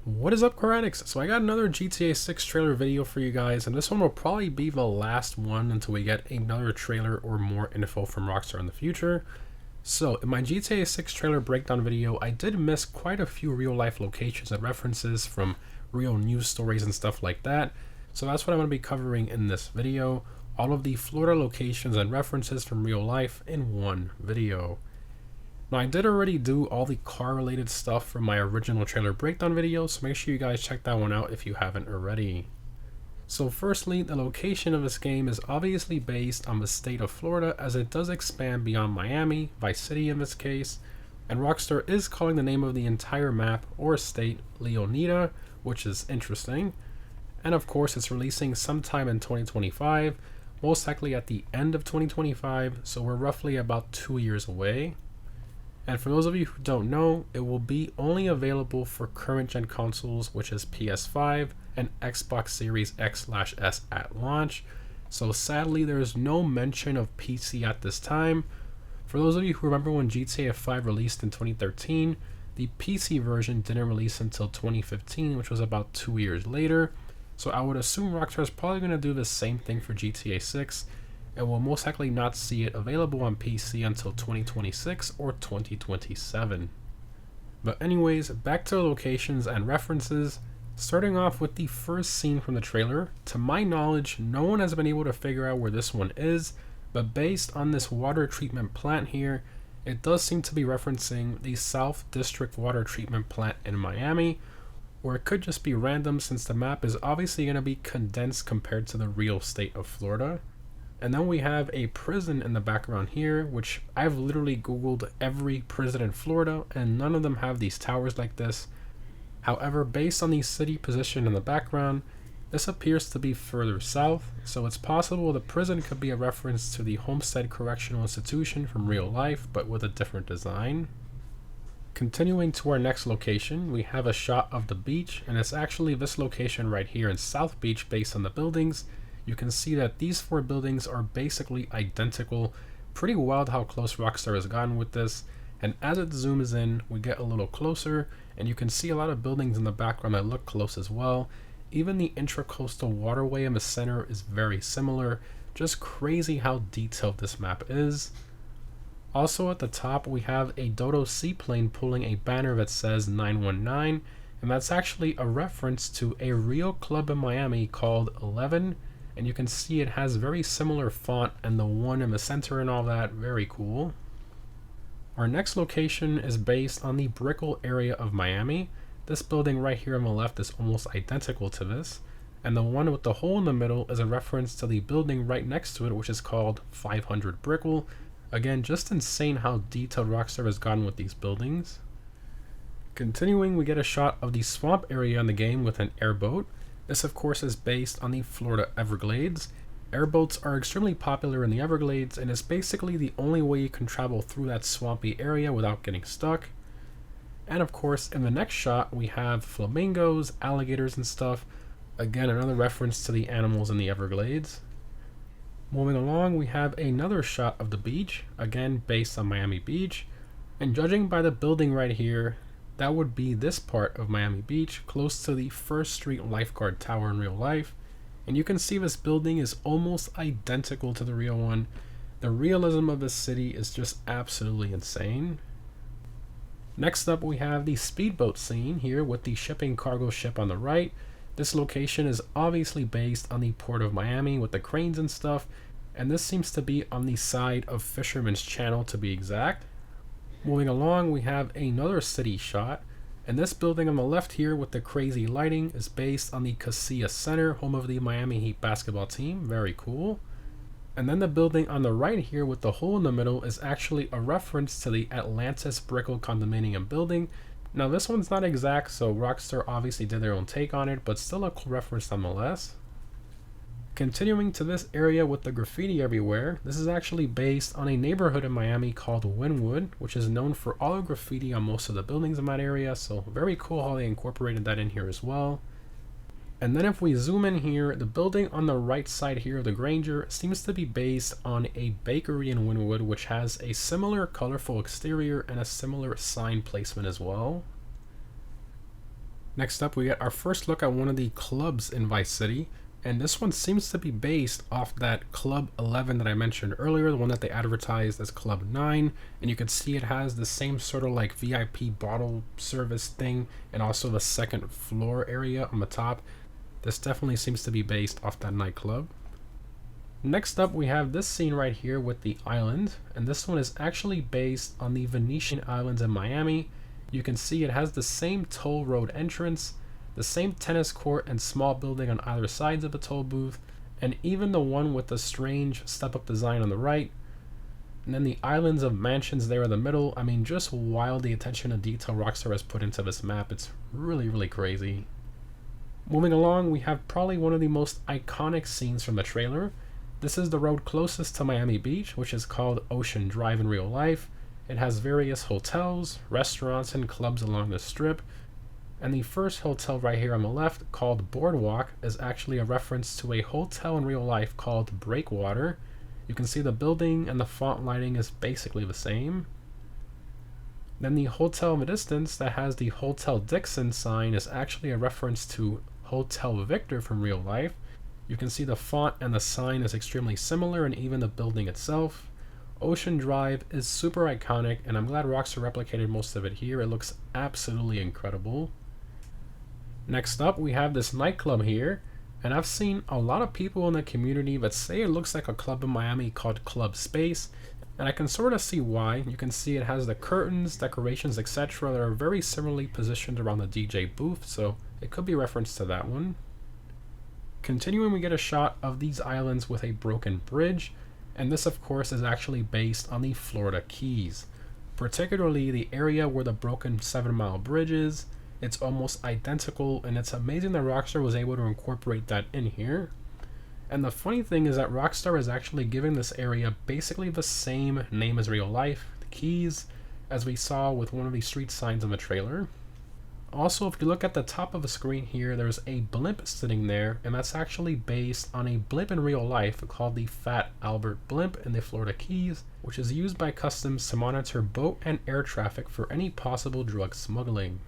What is up, Cryetics? So I got another GTA 6 trailer video for you guys, and this one will probably be the last one until we get another trailer or more info from Rockstar in the future. So in my GTA 6 trailer breakdown video, I did miss quite a few real life locations and references from real news stories and stuff like that. So that's what I'm going to be covering in this video. All of the Florida locations and references from real life in one video. Now, I did already do all the car related stuff from my original trailer breakdown video, so make sure you guys check that one out if you haven't already. So firstly, the location of this game is obviously based on the state of Florida, as it does expand beyond Miami, Vice City in this case, and Rockstar is calling the name of the entire map or state Leonida, which is interesting. And of course, it's releasing sometime in 2025, most likely at the end of 2025, so we're roughly about 2 years away. And for those of you who don't know, it will be only available for current gen consoles, which is PS5 and Xbox Series X/S at launch. So sadly, there is no mention of PC at this time. For those of you who remember when GTA 5 released in 2013, the PC version didn't release until 2015, which was about 2 years later. So I would assume Rockstar is probably going to do the same thing for GTA 6. And will most likely not see it available on PC until 2026 or 2027. But anyways, back to the locations and references. Starting off with the first scene from the trailer, to my knowledge, no one has been able to figure out where this one is, but based on this water treatment plant here, it does seem to be referencing the South District Water Treatment Plant in Miami, or it could just be random since the map is obviously going to be condensed compared to the real state of Florida. And then we have a prison in the background here, which I've literally Googled every prison in Florida, and none of them have these towers like this. However, based on the city position in the background, this appears to be further south, so it's possible the prison could be a reference to the Homestead Correctional Institution from real life, but with a different design. Continuing to our next location, we have a shot of the beach, and it's actually this location right here in South Beach based on the buildings. You can see that these 4 buildings are basically identical. Pretty wild how close Rockstar has gotten with this. And as it zooms in, we get a little closer, and you can see a lot of buildings in the background that look close as well. Even the intracoastal waterway in the center is very similar. Just crazy how detailed this map is. Also at the top, we have a Dodo seaplane pulling a banner that says 919, and that's actually a reference to a real club in Miami called 11. And you can see it has very similar font and the one in the center and all that. Very cool. Our next location is based on the Brickell area of Miami. This building right here on the left is almost identical to this. And the one with the hole in the middle is a reference to the building right next to it, which is called 500 Brickell. Again, just insane how detailed Rockstar has gotten with these buildings. Continuing, we get a shot of the swamp area in the game with an airboat. This of course is based on the Florida Everglades. Airboats are extremely popular in the Everglades, and it's basically the only way you can travel through that swampy area without getting stuck. And of course, in the next shot, we have flamingos, alligators and stuff. Again, another reference to the animals in the Everglades. Moving along, we have another shot of the beach, again based on Miami Beach. And judging by the building right here, that would be this part of Miami Beach, close to the First Street Lifeguard Tower in real life. And you can see this building is almost identical to the real one. The realism of this city is just absolutely insane. Next up, we have the speedboat scene here with the shipping cargo ship on the right. This location is obviously based on the port of Miami with the cranes and stuff. And this seems to be on the side of Fisherman's Channel to be exact. Moving along, we have another city shot, and this building on the left here with the crazy lighting is based on the Casilla Center, home of the Miami Heat basketball team. Very cool. And then the building on the right here with the hole in the middle is actually a reference to the Atlantis Brickell condominium building. Now this one's not exact, so Rockstar obviously did their own take on it, but still a cool reference nonetheless. Continuing to this area with the graffiti everywhere, this is actually based on a neighborhood in Miami called Wynwood, which is known for all the graffiti on most of the buildings in that area, so very cool how they incorporated that in here as well. And then if we zoom in here, the building on the right side here of the Granger seems to be based on a bakery in Wynwood, which has a similar colorful exterior and a similar sign placement as well. Next up, we get our first look at one of the clubs in Vice City, and this one seems to be based off that Club 11 that I mentioned earlier, the one that they advertised as Club 9, and you can see it has the same sort of like VIP bottle service thing, and also the second floor area on the top. This definitely seems to be based off that nightclub. Next up, we have this scene right here with the island, and this one is actually based on the Venetian Islands in Miami. You can see it has the same toll road entrance, the same tennis court and small building on either sides of the toll booth, and even the one with the strange step-up design on the right. And then the islands of mansions there in the middle. I mean, just wild the attention to detail Rockstar has put into this map. It's really, really crazy. Moving along, we have probably one of the most iconic scenes from the trailer. This is the road closest to Miami Beach, which is called Ocean Drive in real life. It has various hotels, restaurants, and clubs along the strip. And the first hotel right here on the left, called Boardwalk, is actually a reference to a hotel in real life called Breakwater. You can see the building and the font lighting is basically the same. Then the hotel in the distance that has the Hotel Dixon sign is actually a reference to Hotel Victor from real life. You can see the font and the sign is extremely similar, and even the building itself. Ocean Drive is super iconic, and I'm glad Rockstar replicated most of it here. It looks absolutely incredible. Next up, we have this nightclub here, and I've seen a lot of people in the community that say it looks like a club in Miami called Club Space, and I can sort of see why. You can see it has the curtains, decorations, etc. that are very similarly positioned around the DJ booth, so it could be reference to that one. Continuing, we get a shot of these islands with a broken bridge, and this of course is actually based on the Florida Keys, particularly the area where the broken 7 Mile bridge is. It's almost identical, and it's amazing that Rockstar was able to incorporate that in here. And the funny thing is that Rockstar is actually giving this area basically the same name as real life, the Keys, as we saw with one of the street signs in the trailer. Also, if you look at the top of the screen here, there's a blimp sitting there, and that's actually based on a blimp in real life called the Fat Albert blimp in the Florida Keys, which is used by Customs to monitor boat and air traffic for any possible drug smuggling.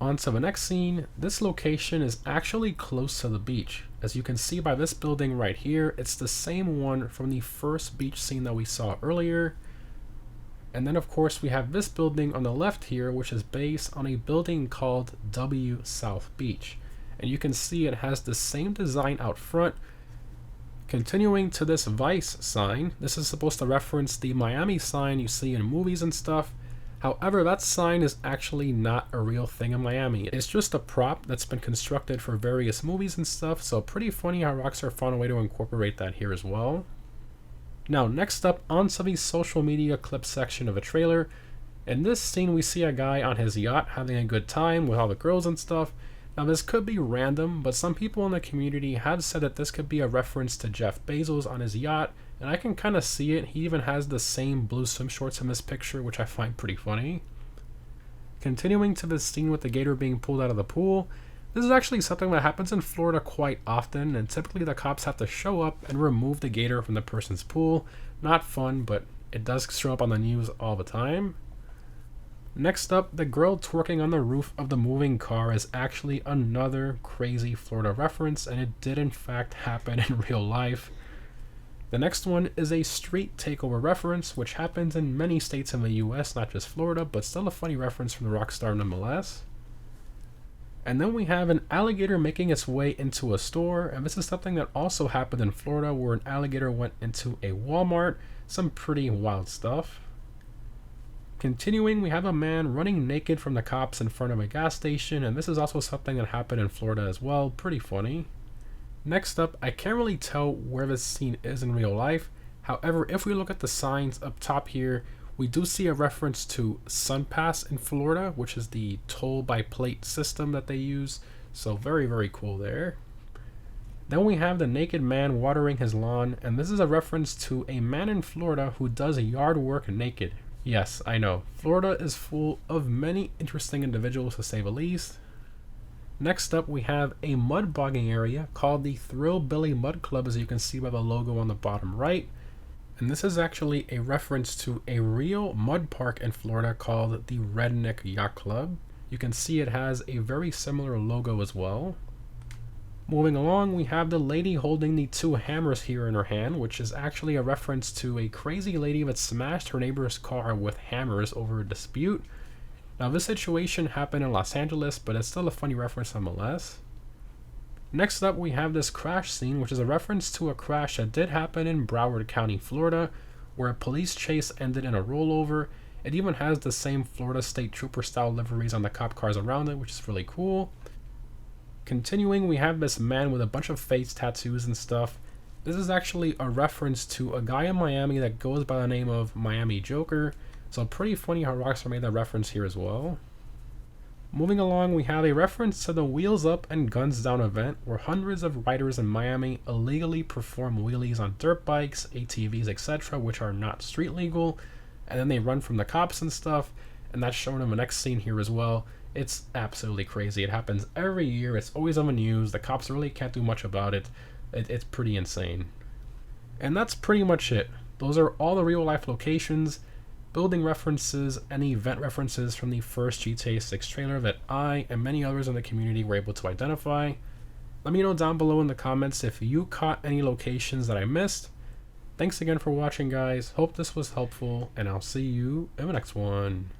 On to the next scene. This location is actually close to the beach. As you can see by this building right here, it's the same one from the first beach scene that we saw earlier. And then of course we have this building on the left here, which is based on a building called W South Beach. And you can see it has the same design out front. Continuing to this Vice sign, this is supposed to reference the Miami sign you see in movies and stuff. However, that sign is actually not a real thing in Miami. It's just a prop that's been constructed for various movies and stuff, so pretty funny how Rockstar found a way to incorporate that here as well. Now, next up, onto the social media clip section of a trailer. In this scene, we see a guy on his yacht having a good time with all the girls and stuff. Now, this could be random, but some people in the community have said that this could be a reference to Jeff Bezos on his yacht, and I can kind of see it. He even has the same blue swim shorts in this picture, which I find pretty funny. Continuing to the scene with the gator being pulled out of the pool, this is actually something that happens in Florida quite often, and typically the cops have to show up and remove the gator from the person's pool. Not fun, but it does show up on the news all the time. Next up, the girl twerking on the roof of the moving car is actually another crazy Florida reference, and it did in fact happen in real life. The next one is a street takeover reference, which happens in many states in the US, not just Florida, but still a funny reference from the Rockstar nonetheless. And then we have an alligator making its way into a store, and this is something that also happened in Florida, where an alligator went into a Walmart. Some pretty wild stuff. Continuing, we have a man running naked from the cops in front of a gas station, and this is also something that happened in Florida as well. Pretty funny. Next up, I can't really tell where this scene is in real life. However, if we look at the signs up top here, we do see a reference to SunPass in Florida, which is the toll by plate system that they use. So very, very cool there. Then we have the naked man watering his lawn, and this is a reference to a man in Florida who does yard work naked. Yes, I know. Florida is full of many interesting individuals, to say the least. Next up, we have a mud bogging area called the Thrill Billy Mud Club, as you can see by the logo on the bottom right. And this is actually a reference to a real mud park in Florida called the Redneck Yacht Club. You can see it has a very similar logo as well. Moving along, we have the lady holding the 2 hammers here in her hand, which is actually a reference to a crazy lady that smashed her neighbor's car with hammers over a dispute. Now this situation happened in Los Angeles, but it's still a funny reference nonetheless. Next up, we have this crash scene, which is a reference to a crash that did happen in Broward County, Florida, where a police chase ended in a rollover. It even has the same Florida State Trooper style liveries on the cop cars around it, which is really cool. Continuing, we have this man with a bunch of face tattoos and stuff. This is actually a reference to a guy in Miami that goes by the name of Miami Joker, so pretty funny how Rockstar made that reference here as well. Moving along, we have a reference to the Wheels Up and Guns Down event, where hundreds of riders in Miami illegally perform wheelies on dirt bikes, ATVs, etc., which are not street legal, and then they run from the cops and stuff, and that's shown in the next scene here as well. It's absolutely crazy. It happens every year. It's always on the news. The cops really can't do much about it. It's pretty insane. And that's pretty much it. Those are all the real life locations, building references, and event references from the first GTA 6 trailer that I and many others in the community were able to identify. Let me know down below in the comments if you caught any locations that I missed. Thanks again for watching, guys. Hope this was helpful, and I'll see you in the next one.